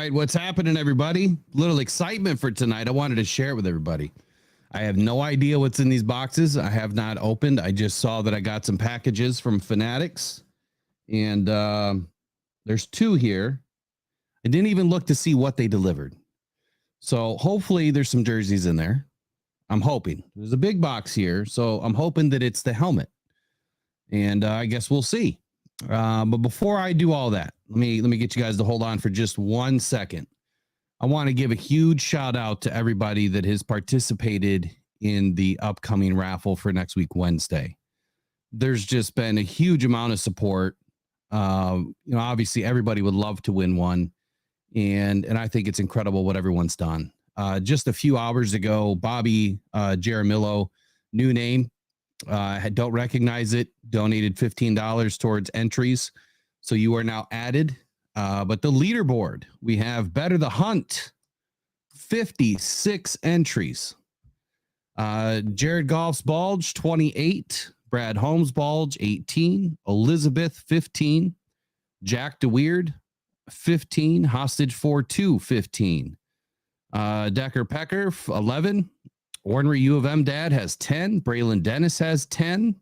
right, what's happening, everybody? Little excitement for tonight. I wanted to share it with everybody. I have no idea what's in these boxes. I have not opened. I just saw that I got some packages from Fanatics, and there's two here. I didn't even look to see what they delivered. So hopefully there's some jerseys in there. I'm hoping. There's a big box here, so I'm hoping that it's the helmet. And I guess we'll see. But before I do all that, let me get you guys to hold on for just 1 second. I want to give a huge shout out to everybody that has participated in the upcoming raffle for next week, Wednesday. There's just been a huge amount of support. Obviously everybody would love to win one. And I think it's incredible what everyone's done. Just a few hours ago, Bobby Jaramillo, new name, don't recognize it, donated $15 towards entries. So you are now added. But the leaderboard, we have Better the Hunt, 56 entries. Jared Goff's Bulge, 28. Brad Holmes Bulge, 18. Elizabeth, 15. Jack DeWeird, 15. Hostage 4-2, 15. Decker Pecker, 11. Ornery U of M Dad has 10. Braylon Dennis has 10.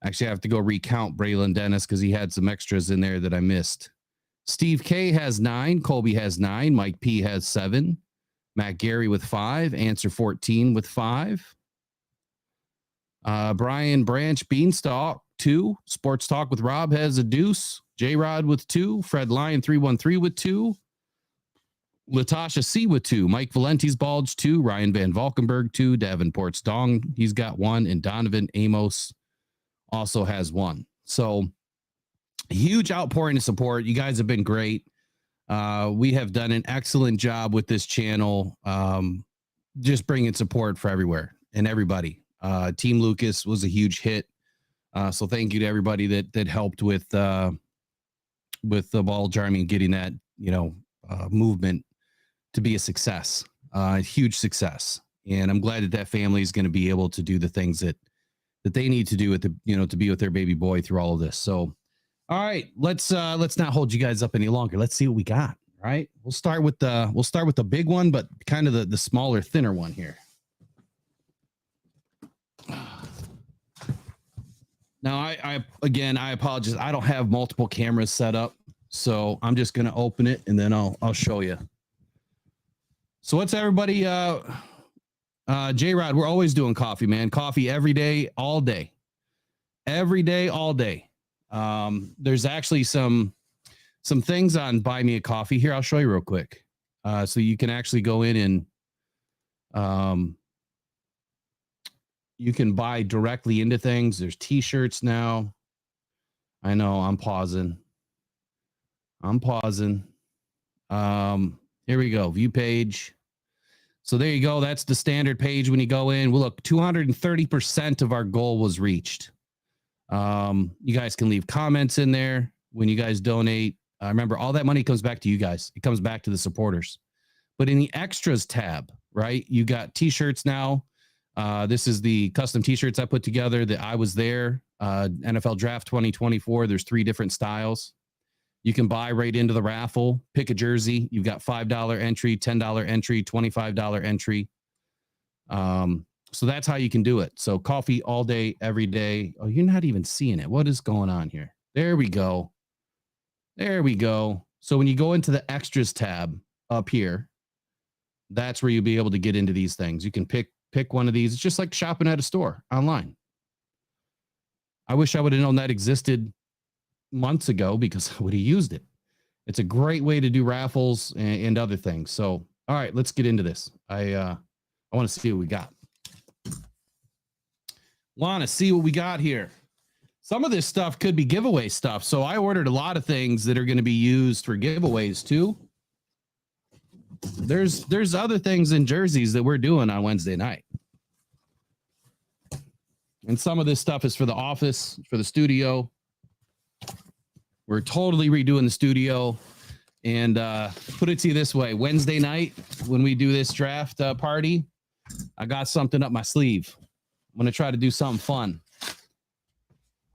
Actually, I have to go recount Braylon Dennis because he had some extras in there that I missed. Steve K has 9. Colby has 9. Mike P has 7. Matt Gary with 5. Answer 14 with 5. Brian Branch Beanstalk, 2. Sports Talk with Rob has a deuce. J-Rod with 2. Fred Lyon 313 with 2. Latasha C with 2. Mike Valenti's Bulge 2. Ryan Van Valkenburg 2. Davenport's Dong, he's got 1. And Donovan Amos also has 1. So huge outpouring of support. You guys have been great. We have done an excellent job with this channel, just bringing support for everywhere and everybody. Team Lucas was a huge hit. So thank you to everybody that helped with the Bulge Army and getting that, movement to be a success, a huge success. And I'm glad that family is going to be able to do the things that they need to do to be with their baby boy through all of this. So, all right, let's not hold you guys up any longer. Let's see what we got. All right. We'll start with the big one, but kind of the smaller, thinner one here. Now, I apologize. I don't have multiple cameras set up, so I'm just going to open it and then I'll show you. So what's everybody, J-Rod, we're always doing coffee, man. Coffee every day, all day. Every day, all day. There's actually some things on Buy Me a Coffee. Here, I'll show you real quick. So you can actually go in and you can buy directly into things. There's t-shirts now. I know, I'm pausing. Here we go, view page. So there you go. That's the standard page when you go in. Well, look, 230% of our goal was reached. You guys can leave comments in there when you guys donate. Remember, all that money comes back to you guys. It comes back to the supporters. But in the extras tab, right, you got t-shirts now. This is the custom t-shirts I put together that I was there. NFL Draft 2024. There's 3 different styles. You can buy right into the raffle, pick a jersey. You've got $5 entry, $10 entry, $25 entry. So that's how you can do it. So coffee all day, every day. Oh, you're not even seeing it. What is going on here? There we go. There we go. So when you go into the extras tab up here, that's where you'll be able to get into these things. You can pick one of these. It's just like shopping at a store online. I wish I would have known that existed months ago because I would have used it. It's a great way to do raffles and other things. So, all right, let's get into this. I want to see what we got. Here. Some of this stuff could be giveaway stuff. So I ordered a lot of things that are going to be used for giveaways too. There's other things in jerseys that we're doing on Wednesday night. And some of this stuff is for the office, for the studio. We're totally redoing the studio. And put it to you this way, Wednesday night, when we do this draft party, I got something up my sleeve. I'm going to try to do something fun.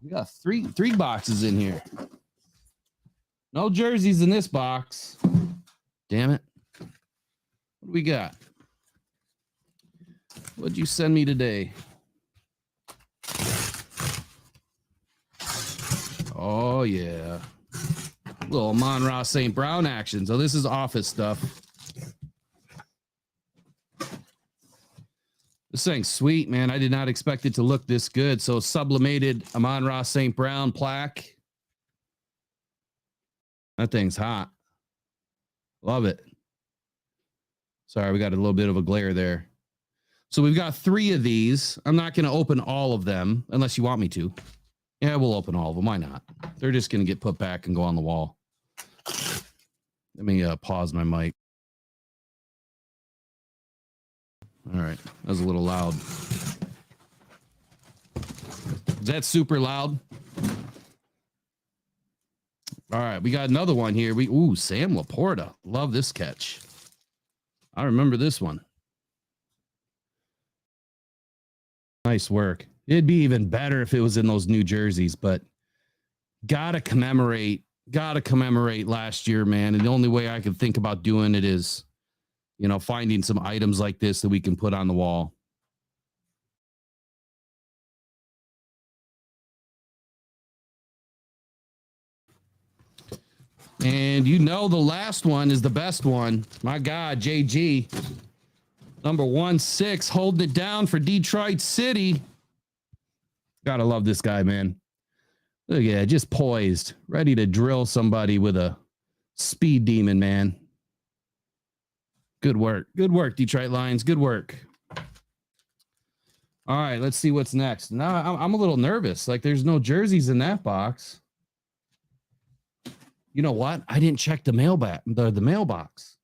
We got three boxes in here. No jerseys in this box. damn it. What do we got? What'd you send me today? Oh, yeah. Little Monroe St. Brown action. So this is office stuff. This thing's sweet, man. I did not expect it to look this good. So sublimated Amon-Ra St. Brown plaque. That thing's hot. Love it. Sorry, we got a little bit of a glare there. So we've got 3 of these. I'm not going to open all of them unless you want me to. Yeah, we'll open all of them. Why not? They're just going to get put back and go on the wall. Let me pause my mic. All right. That was a little loud. Is that super loud? All right. We got another one here. Ooh, Sam Laporta. Love this catch. I remember this one. Nice work. It'd be even better if it was in those new jerseys, but gotta commemorate last year, man. And the only way I could think about doing it is, you know, finding some items like this that we can put on the wall. And you know the last one is the best one. My God, JG. Number 1-6, holding it down for Detroit City. Gotta love this guy, man. Look at that, just poised, ready to drill somebody with a speed demon, man. Good work. Good work, Detroit Lions. Good work. All right, let's see what's next. Now I'm a little nervous. Like, there's no jerseys in that box. You know what? I didn't check the mailbag, the mailbox.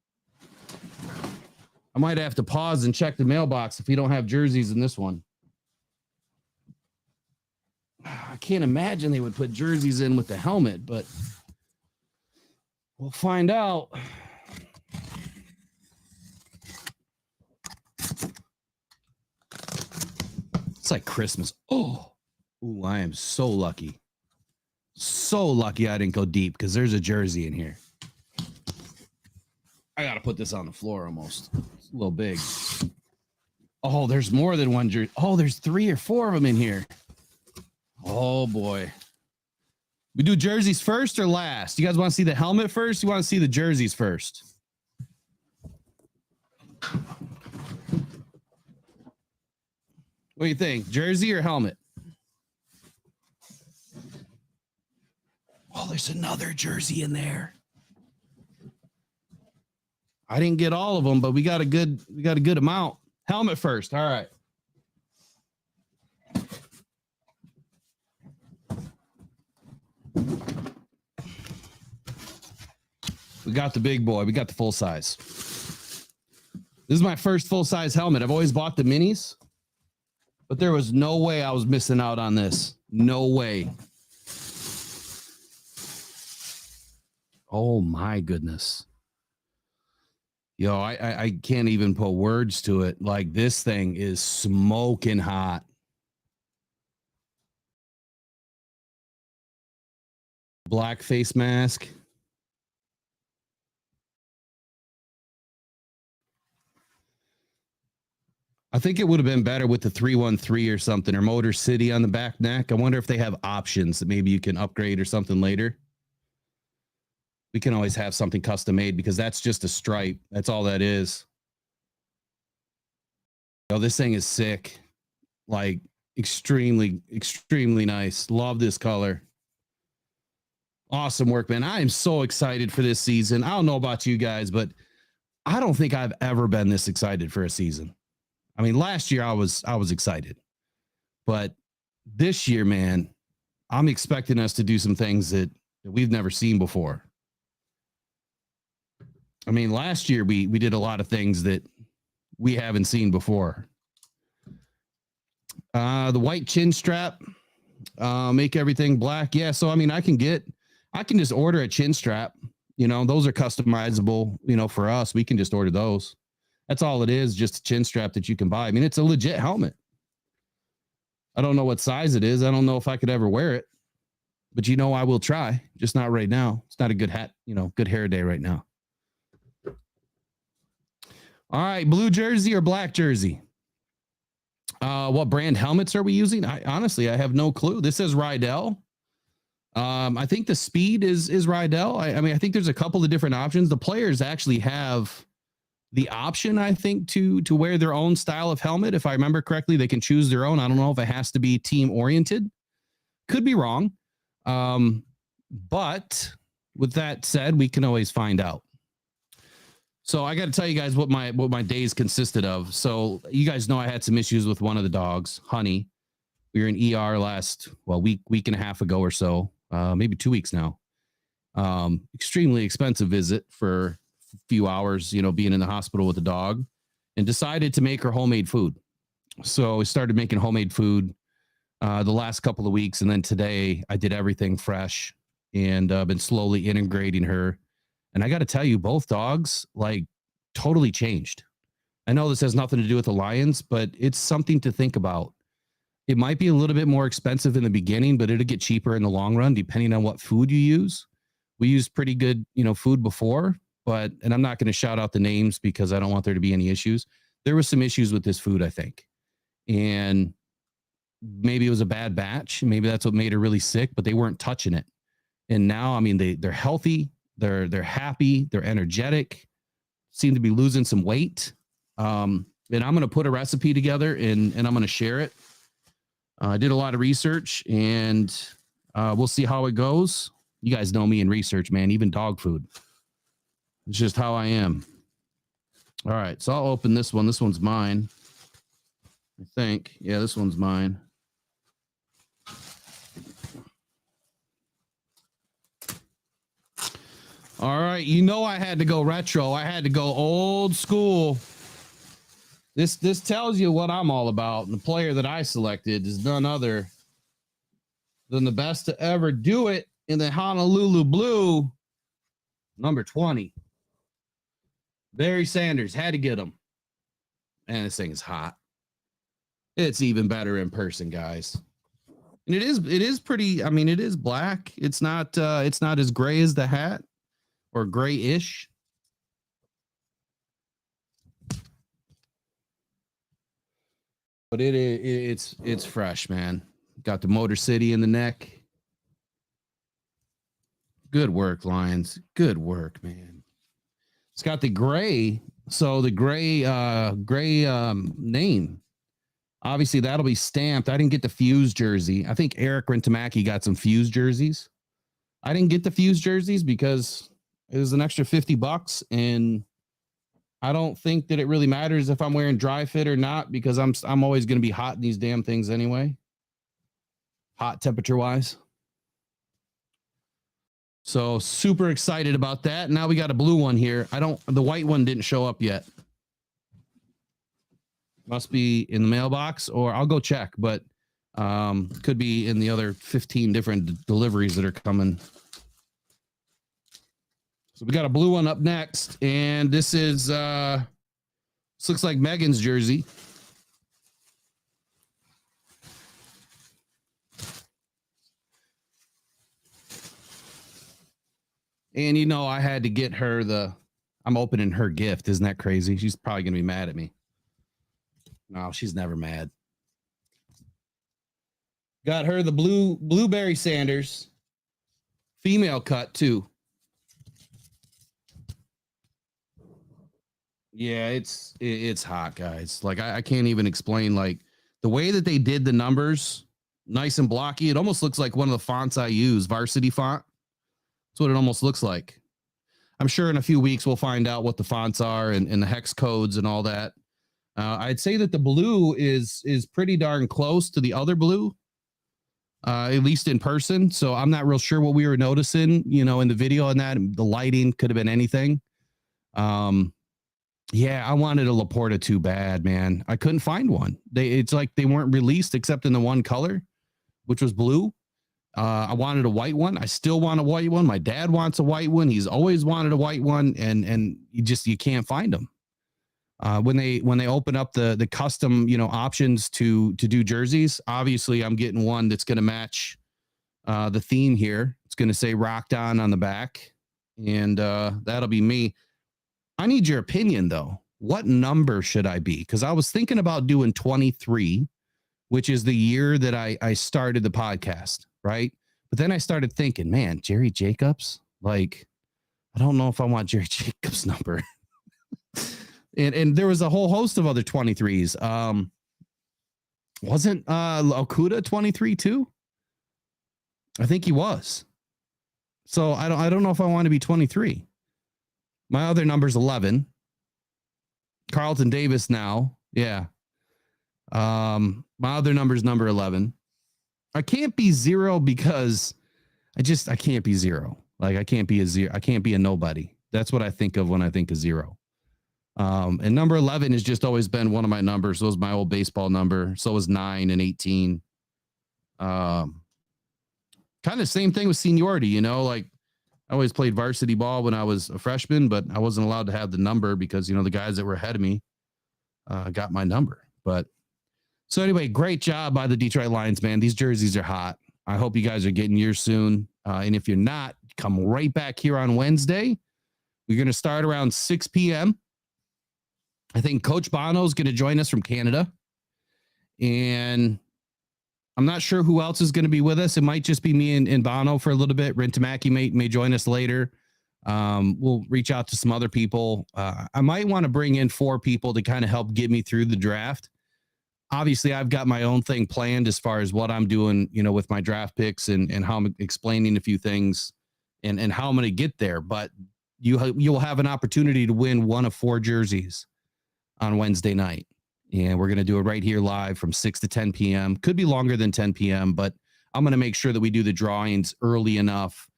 I might have to pause and check the mailbox if we don't have jerseys in this one. I can't imagine they would put jerseys in with the helmet, but we'll find out. It's like Christmas. Oh, ooh, I am so lucky. So lucky I didn't go deep because there's a jersey in here. I got to put this on the floor almost. It's a little big. Oh, there's more than one jersey. Oh, there's 3 or 4 of them in here. Oh, boy. We do jerseys first or last? You guys want to see the helmet first? You want to see the jerseys first? What do you think? Jersey or helmet? Oh, there's another jersey in there. I didn't get all of them, but we got a good amount. Helmet first. All right. We got the big boy. We got the full size. This is my first full size helmet. I've always bought the minis, but there was no way I was missing out on this. No way. Oh my goodness. Yo, I can't even put words to it. Like, this thing is smoking hot. Black face mask. I think it would have been better with the 313 or something, or Motor City on the back neck. I wonder if they have options that maybe you can upgrade or something later. We can always have something custom made because that's just a stripe. That's all that is. Oh, this thing is sick. Like, extremely, extremely nice. Love this color. Awesome work, man. I am so excited for this season. I don't know about you guys, but I don't think I've ever been this excited for a season. I mean, last year I was excited, but this year, man, I'm expecting us to do some things that we've never seen before. I mean, last year we did a lot of things that we haven't seen before. The white chin strap, make everything black. Yeah. So, I mean, I can just order a chin strap, you know, those are customizable, you know, for us, we can just order those. That's all it is. Just a chin strap that you can buy. I mean, it's a legit helmet. I don't know what size it is. I don't know if I could ever wear it, but you know, I will try, just not right now. It's not a good hat, you know, good hair day right now. All right, blue jersey or black jersey? What brand helmets are we using? Honestly, I have no clue. This says Rydell. I think the speed is Rydell. I mean, I think there's a couple of different options. The players actually have the option, I think, to wear their own style of helmet. If I remember correctly, they can choose their own. I don't know if it has to be team oriented. Could be wrong. But with that said, we can always find out. So I got to tell you guys what my days consisted of. So you guys know I had some issues with one of the dogs, Honey. We were in ER last week and a half ago or so, maybe 2 weeks now. Extremely expensive visit for a few hours, being in the hospital with the dog, and decided to make her homemade food. So we started making homemade food the last couple of weeks, and then today I did everything fresh and been slowly integrating her. And I got to tell you, both dogs totally changed. I know this has nothing to do with the Lions, but it's something to think about. It might be a little bit more expensive in the beginning, but it'll get cheaper in the long run, depending on what food you use. We used pretty good, food before, and I'm not going to shout out the names because I don't want there to be any issues. There was some issues with this food, I think. And maybe it was a bad batch. Maybe that's what made her really sick, but they weren't touching it. And now, I mean, they're healthy. They're happy. They're energetic. Seem to be losing some weight. And I'm going to put a recipe together and I'm going to share it. I did a lot of research and we'll see how it goes. You guys know me in research, man, even dog food. It's just how I am. All right. So I'll open this one. This one's mine. I think. Yeah, this one's mine. All right. I had to go retro. I had to go old school. This tells you what I'm all about. And the player that I selected is none other than the best to ever do it in the Honolulu Blue, number 20. Barry Sanders. Had to get him. And this thing is hot. It's even better in person, guys. And it is pretty, I mean, it is black. It's not as gray as the hat. Or grayish. But it's fresh, man. Got the Motor City in the neck. Good work, Lions. Good work, man. It's got the gray. So the gray name. Obviously, that'll be stamped. I didn't get the Fuse jersey. I think Eric Rentamaki got some Fuse jerseys. I didn't get the Fuse jerseys because it was an extra $50, and I don't think that it really matters if I'm wearing dry fit or not because I'm always going to be hot in these damn things anyway. Hot temperature wise. So super excited about that. Now we got a blue one here. The white one didn't show up yet. Must be in the mailbox, or I'll go check, but could be in the other 15 different deliveries that are coming. So we got a blue one up next, and this is this looks like Megan's jersey. And I had to get her I'm opening her gift. Isn't that crazy? She's probably gonna be mad at me. No, she's never mad. Got her the blueberry Sanders female cut too. Yeah, it's hot, guys. I can't even explain the way that they did the numbers, nice and blocky. It almost looks like one of the fonts I use, Varsity font. That's what it almost looks like. I'm sure in a few weeks we'll find out what the fonts are and the hex codes and all that. I'd say that the blue is pretty darn close to the other blue, at least in person. So I'm not real sure what we were noticing, in the video on that. The lighting could have been anything. Yeah, I wanted a Laporta too bad, man. I couldn't find one. It's like they weren't released except in the one color, which was blue. I wanted a white one. I still want a white one. My dad wants a white one. He's always wanted a white one, and you can't find them. When they open up the custom, options to do jerseys, obviously I'm getting one that's going to match the theme here. It's going to say Rocked On the back, and that'll be me. I need your opinion though. what number should I be? Because I was thinking about doing 23, which is the year that I started the podcast, right? But then I started thinking, man, Jerry Jacobs, like, I don't know if I want Jerry Jacobs' number. and there was a whole host of other 23s. Wasn't Okuda 23 too? I think he was. So I don't know if I want to be 23. My other number's 11. Carlton Davis now. Yeah. My other number's number 11. I can't be 0 because I can't be 0. Like I can't be a 0. I can't be a nobody. That's what I think of when I think of 0. And number 11 has just always been one of my numbers. So was my old baseball number. So was 9 and 18. Kind of same thing with seniority, you know, like I always played varsity ball when I was a freshman, but I wasn't allowed to have the number because, you know, the guys that were ahead of me got my number. But so anyway, great job by the Detroit Lions, man. These jerseys are hot. I hope you guys are getting yours soon. And if you're not, come right back here on Wednesday. We're going to start around 6 p.m. I think Coach Bono is going to join us from Canada. And I'm not sure who else is going to be with us. It might just be me and Bono for a little bit. Rintamaki may join us later. We'll reach out to some other people. I might want to bring in 4 people to kind of help get me through the draft. Obviously, I've got my own thing planned as far as what I'm doing, you know, with my draft picks and how I'm explaining a few things and how I'm going to get there. But you'll have an opportunity to win one of 4 jerseys on Wednesday night. And we're going to do it right here live from 6 to 10 p.m. Could be longer than 10 p.m., but I'm going to make sure that we do the drawings early enough.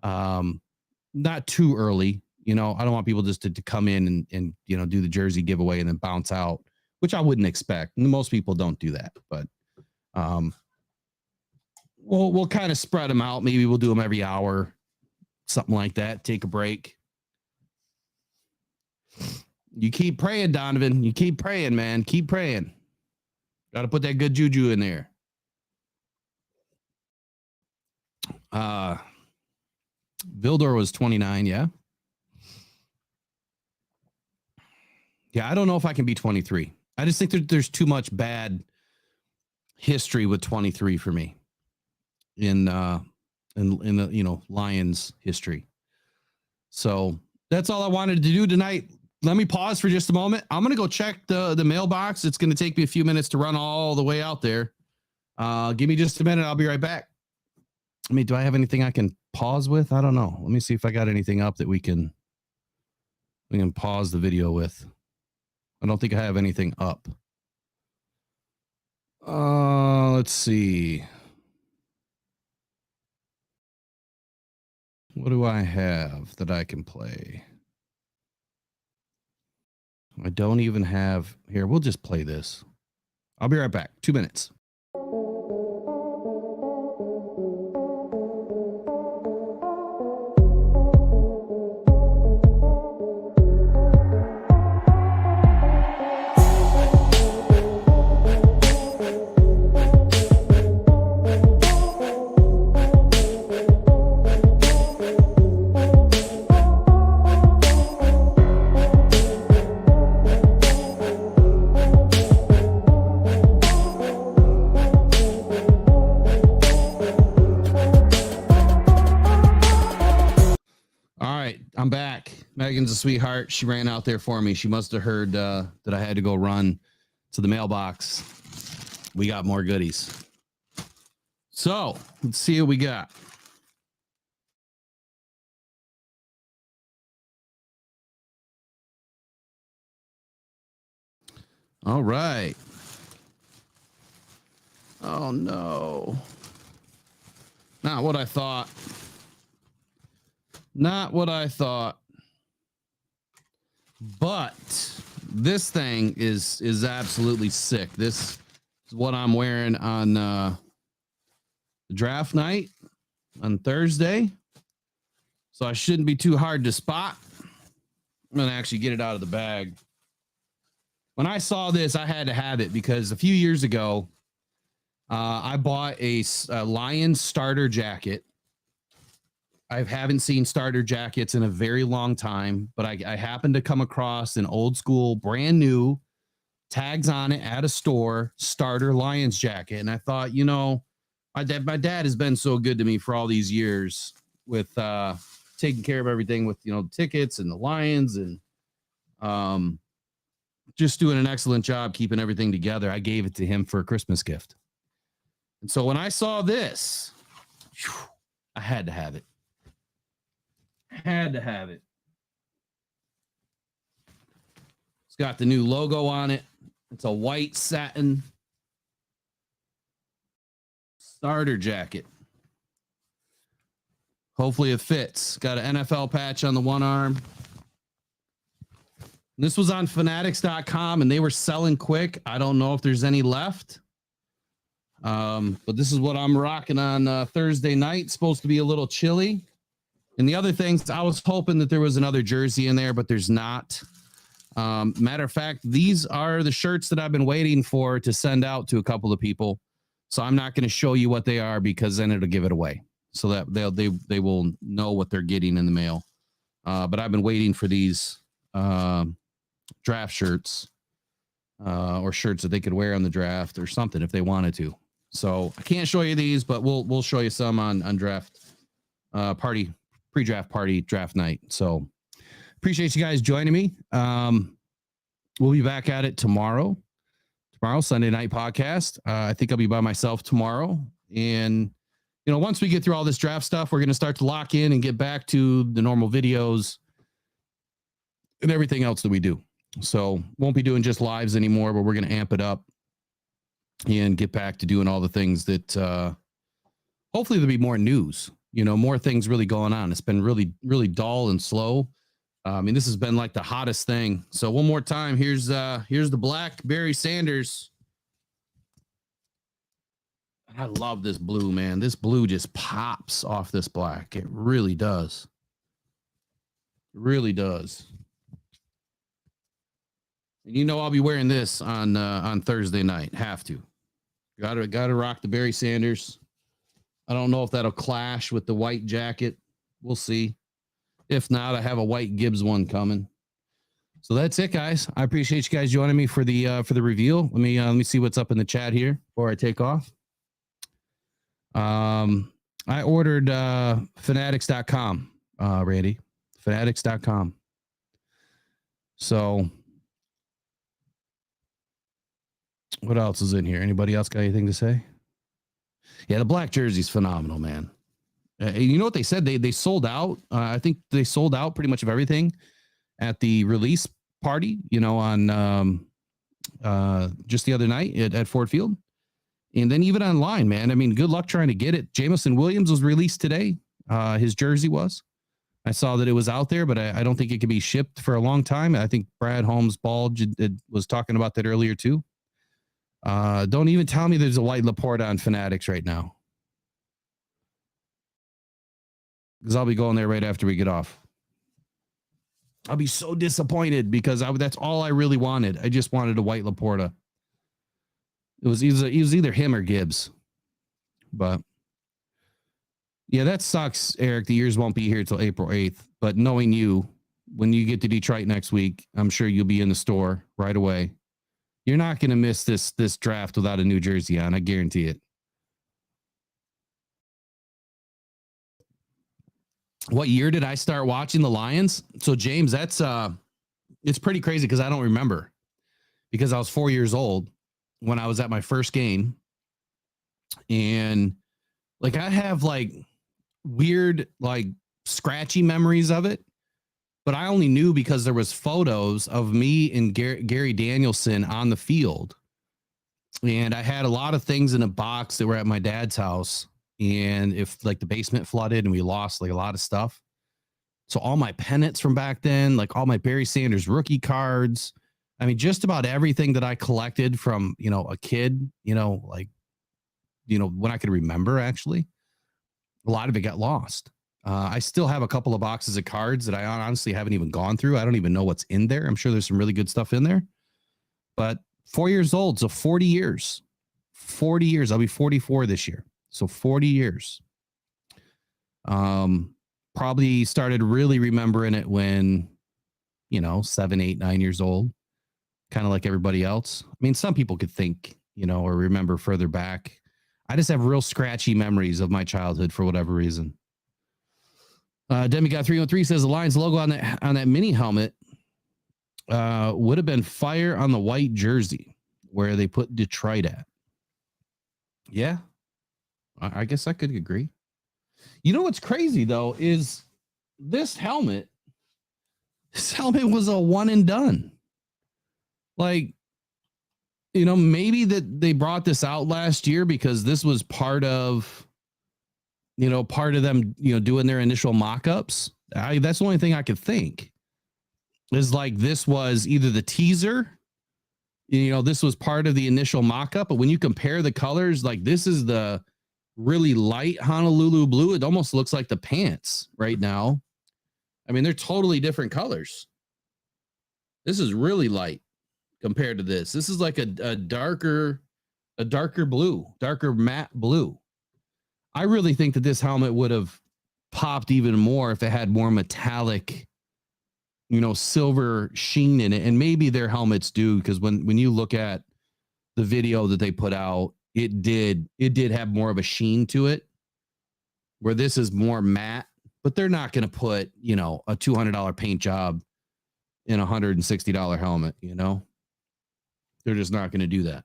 Not too early. You know, I don't want people just to come in and, you know, do the jersey giveaway and then bounce out, which I wouldn't expect. Most people don't do that, but we'll kind of spread them out. Maybe we'll do them every hour, something like that. Take a break. You keep praying, Donovan. You keep praying, man. Keep praying. Got to put that good juju in there. Vildor was 29, yeah. Yeah, I don't know if I can be 23. I just think there's too much bad history with 23 for me in the, you know, Lions history. So that's all I wanted to do tonight. Let me pause for just a moment. I'm going to go check the mailbox. It's going to take me a few minutes to run all the way out there. Give me just a minute. I'll be right back. I mean, do I have anything I can pause with? I don't know. Let me see if I got anything up that we can pause the video with. I don't think I have anything up. Let's see. What do I have that I can play? I don't even have here. We'll just play this. I'll be right back. 2 minutes. I'm back. Megan's a sweetheart. She ran out there for me. She must have heard that I had to go run to the mailbox. We got more goodies. So let's see what we got. All right. Oh, no. Not what I thought. Not what I thought. But this thing is absolutely sick. This is what I'm wearing on draft night on Thursday. So I shouldn't be too hard to spot. I'm going to actually get it out of the bag. When I saw this, I had to have it because a few years ago, I bought a Lions starter jacket I haven't seen starter jackets in a very long time, but I happened to come across an old school, brand new, tags on it at a store, starter Lions jacket. And I thought, my dad has been so good to me for all these years with taking care of everything with, tickets and the Lions and just doing an excellent job keeping everything together. I gave it to him for a Christmas gift. And so when I saw this, I had to have it. Had to have it. It's got the new logo on it. It's a white satin starter jacket. Hopefully it fits. Got an NFL patch on the one arm. This was on fanatics.com and they were selling quick. I don't know if there's any left. But this is what I'm rocking on Thursday night. It's supposed to be a little chilly. And the other things, I was hoping that there was another jersey in there, but there's not. Matter of fact, these are the shirts that I've been waiting for to send out to a couple of people. So I'm not going to show you what they are because then it'll give it away. So that they will know what they're getting in the mail. But I've been waiting for these draft shirts or shirts that they could wear on the draft or something if they wanted to. So I can't show you these, but we'll show you some on draft party, pre-draft party, draft night. So appreciate you guys joining me. We'll be back at it tomorrow, Sunday night podcast. I think I'll be by myself tomorrow. And, once we get through all this draft stuff, we're going to start to lock in and get back to the normal videos and everything else that we do. So won't be doing just lives anymore, but we're going to amp it up and get back to doing all the things that hopefully there'll be more news, more things really going on. It's been really, really dull and slow. This has been like the hottest thing. So one more time, here's the black Barry Sanders. I love this blue, man. This blue just pops off this black. It really does. It really does. And I'll be wearing this on Thursday night. Have to. Gotta rock the Barry Sanders. I don't know if that'll clash with the white jacket. We'll see. If not, I have a white Gibbs one coming. So that's it, guys. I appreciate you guys joining me for the reveal. Let me see what's up in the chat here before I take off. I ordered fanatics.com, Randy. Fanatics.com. So what else is in here? Anybody else got anything to say? Yeah, the black jersey's phenomenal, man. You know what they said? They sold out. I think they sold out pretty much of everything at the release party, on just the other night at Ford Field. And then even online, man. I mean, good luck trying to get it. Jamison Williams was released today. His jersey was. I saw that it was out there, but I don't think it could be shipped for a long time. I think Brad Holmes Bald was talking about that earlier too. Don't even tell me there's a white Laporta on Fanatics right now, because I'll be going there right after we get off. I'll be so disappointed because that's all I really wanted. I just wanted a white Laporta. It was either him or Gibbs. But yeah, that sucks, Eric. The years won't be here till April 8th. But knowing you, when you get to Detroit next week, I'm sure you'll be in the store right away. You're not going to miss this draft without a New Jersey on. I guarantee it. What year did I start watching the Lions? So James, that's it's pretty crazy because I don't remember, because I was 4 years old when I was at my first game. And like, I have like weird, like scratchy memories of it, but I only knew because there was photos of me and Gary Danielson on the field. And I had a lot of things in a box that were at my dad's house. And if like the basement flooded and we lost like a lot of stuff. So all my pennants from back then, like all my Barry Sanders rookie cards, I mean, just about everything that I collected from, a kid, when I could remember, actually, a lot of it got lost. I still have a couple of boxes of cards that I honestly haven't even gone through. I don't even know what's in there. I'm sure there's some really good stuff in there, but 4 years old. So 40 years, I'll be 44 this year. So 40 years. probably started really remembering it when, 7, 8, 9 years old, kind of like everybody else. I mean, some people could think, or remember further back. I just have real scratchy memories of my childhood for whatever reason. Demigod 313 says the Lions logo on that mini helmet would have been fire on the white jersey where they put Detroit at. Yeah, I guess I could agree. You know what's crazy though is this helmet was a one and done. Like, maybe that they brought this out last year because this was part of them, doing their initial mock-ups. That's the only thing I could think is like this was either the teaser, this was part of the initial mock-up, but when you compare the colors, like this is the really light Honolulu blue. It almost looks like the pants right now. I mean, they're totally different colors. This is really light compared to this. This is like a darker blue, darker matte blue. I really think that this helmet would have popped even more if it had more metallic, silver sheen in it. And maybe their helmets do, because when you look at the video that they put out, it did have more of a sheen to it, where this is more matte. But they're not going to put, a $200 paint job in a $160 helmet, They're just not going to do that.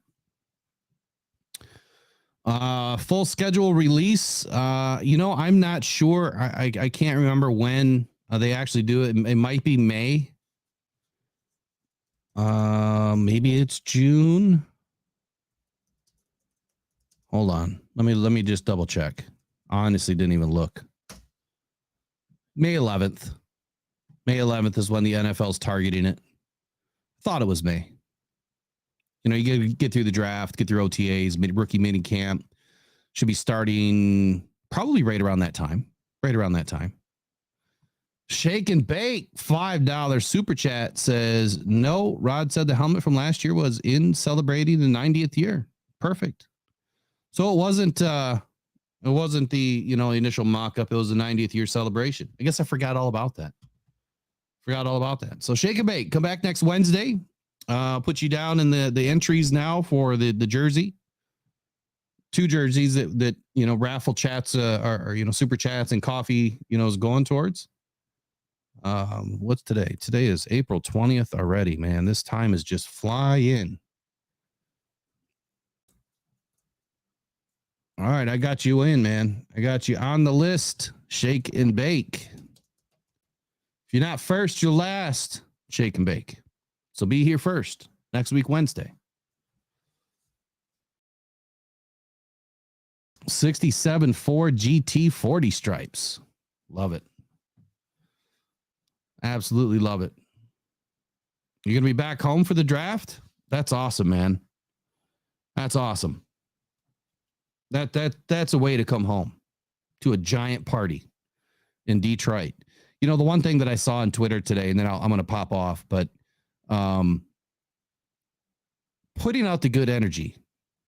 Full schedule release. I'm not sure. I can't remember when they actually do it. It might be May. Maybe it's June. Hold on. Let me just double check. I honestly didn't even look. May 11th. May 11th is when the NFL's targeting it. Thought it was May. You get through the draft, get through OTAs, rookie mini camp. Should be starting probably right around that time. Shake and Bake, $5 super chat says, no, Rod said the helmet from last year was in celebrating the 90th year. Perfect. So it wasn't the, initial mock-up. It was the 90th year celebration. I guess I forgot all about that. So Shake and Bake, come back next Wednesday. Put you down in the entries now for the jersey. 2 jerseys that raffle chats are super chats and coffee is going towards. What's today? Today is April 20th already, man. This time is just flying. All right, I got you in, man. I got you on the list. Shake and Bake. If you're not first, you're last. Shake and Bake. So be here first next week, Wednesday. 67 Ford GT 40 stripes. Love it. Absolutely love it. You're going to be back home for the draft? That's awesome, man. That's awesome. That's a way to come home to a giant party in Detroit. The one thing that I saw on Twitter today, and then I'm going to pop off, but putting out the good energy.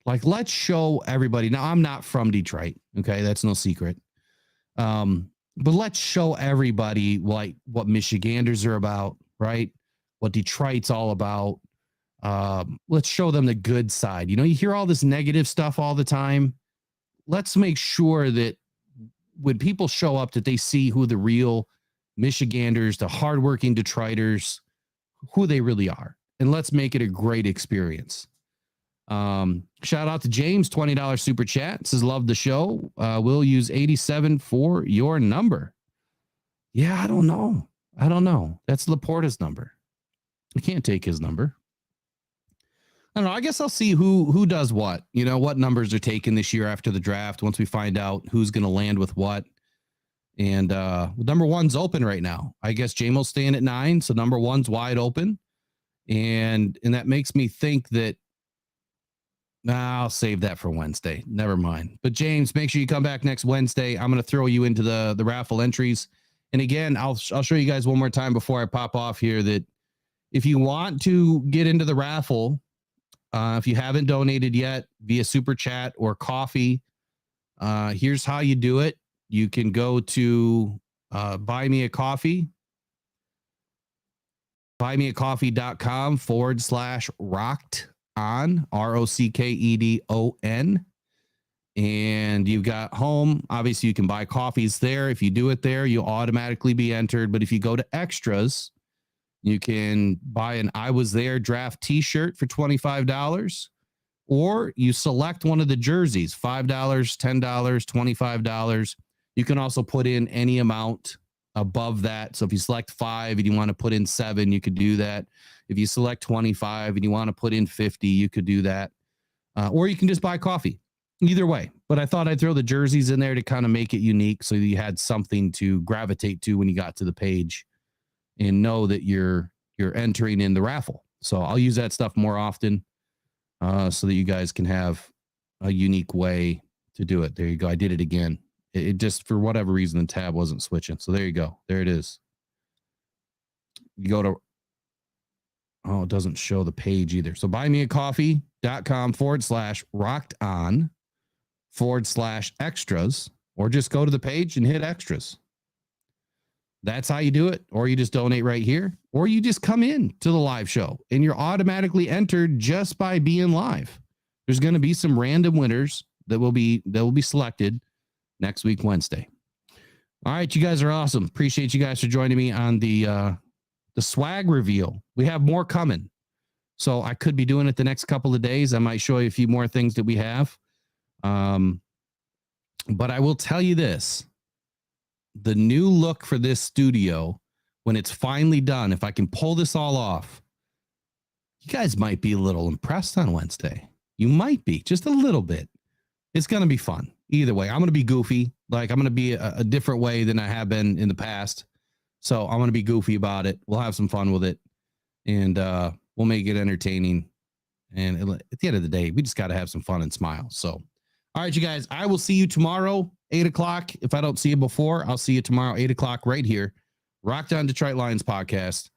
Like, let's show everybody. Now, I'm not from Detroit. Okay. That's no secret. But let's show everybody like what Michiganders are about, right? What Detroit's all about. Let's show them the good side. You hear all this negative stuff all the time. Let's make sure that when people show up that they see who the real Michiganders, the hardworking Detroiters, who they really are. And let's make it a great experience. Shout out to James, $20 super chat. Says, love the show. We'll use 87 for your number. Yeah, I don't know. That's Laporta's number. I can't take his number. I don't know. I guess I'll see who does what. What numbers are taken this year after the draft once we find out who's going to land with what. And number 1's open right now. I guess JMO's staying at 9, so number 1's wide open. And that makes me think that I'll save that for Wednesday. Never mind. But James, make sure you come back next Wednesday. I'm going to throw you into the raffle entries. And again, I'll show you guys one more time before I pop off here that if you want to get into the raffle, if you haven't donated yet via super chat or coffee, here's how you do it. You can go to buy me a coffee. buymeacoffee.com/rocked on ROCKEDON. And you've got home. Obviously, you can buy coffees there. If you do it there, you'll automatically be entered. But if you go to extras, you can buy an I Was There draft t-shirt for $25, or you select one of the jerseys, $5, $10, $25. You can also put in any amount above that. So if you select 5 and you want to put in 7, you could do that. If you select 25 and you want to put in 50, you could do that. Or you can just buy coffee. Either way. But I thought I'd throw the jerseys in there to kind of make it unique so you had something to gravitate to when you got to the page and know that you're entering in the raffle. So I'll use that stuff more often so that you guys can have a unique way to do it. There you go. I did it again. It just, for whatever reason, the tab wasn't switching. So there you go. There it is. You go to, oh, it doesn't show the page either. So buymeacoffee.com/rocked on /extras, or just go to the page and hit extras. That's how you do it. Or you just donate right here, or you just come in to the live show and you're automatically entered just by being live. There's going to be some random winners that will be selected next week, Wednesday. All right. You guys are awesome. Appreciate you guys for joining me on the swag reveal. We have more coming. So I could be doing it the next couple of days. I might show you a few more things that we have. But I will tell you this, the new look for this studio, when it's finally done, if I can pull this all off, you guys might be a little impressed on Wednesday. You might be, just a little bit. It's going to be fun. Either way, I'm going to be goofy. Like, I'm going to be a different way than I have been in the past. So I'm going to be goofy about it. We'll have some fun with it, and we'll make it entertaining. And at the end of the day, we just got to have some fun and smile. So, all right, you guys, I will see you tomorrow, 8 o'clock. If I don't see you before, I'll see you tomorrow, 8 o'clock right here. Rocked On Detroit Lions podcast,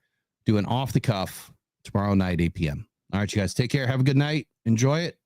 doing off the cuff tomorrow night, 8 p.m. All right, you guys, take care. Have a good night. Enjoy it.